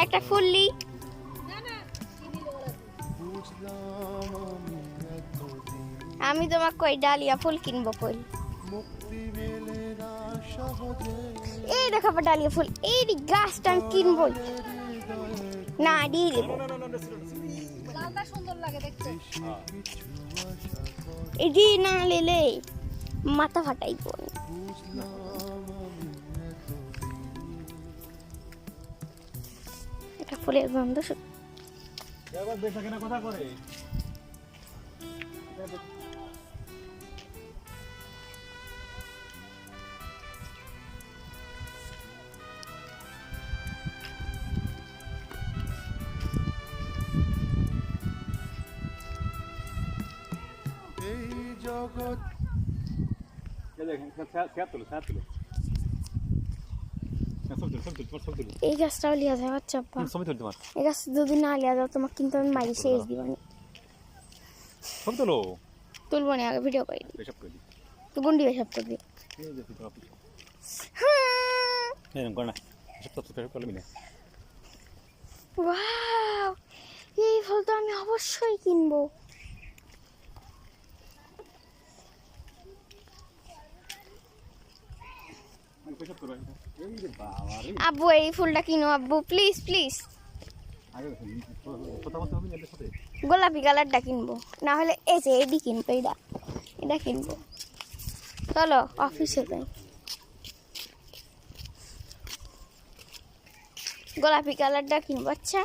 একটা ফুললি আমি তোমাকে কই ডালিয়া ফুল কিনবো কই এই দেখো ডালিয়া ফুল এই গাছটা আমি কিনবই না দিয়ে দেবো এটি না লেলে মাথা ফাটাই বোন এটা ফুলের গন্ধ জগৎ এই গাছটাও লিয়া যায় বাচ্চা এই গাছ যদি না লিয়া যাও তোমাকে কিন্তু আমি মারি শেষ দিবানি তুলবো না আগে ভিডিও করে তুই গুন্ডি বেসব করবি ওয়াও এই ফল তো আমি অবশ্যই কিনবো আব্বু এই ফুলটা কিনো আব্বু প্লিজ প্লিজ গোলাপি কালারটা কিনবো না হলে এই যে এডি কিনবো এটা কিনবো চলো অফিসে যাই গোলাপি কালারটা কিনবো আচ্ছা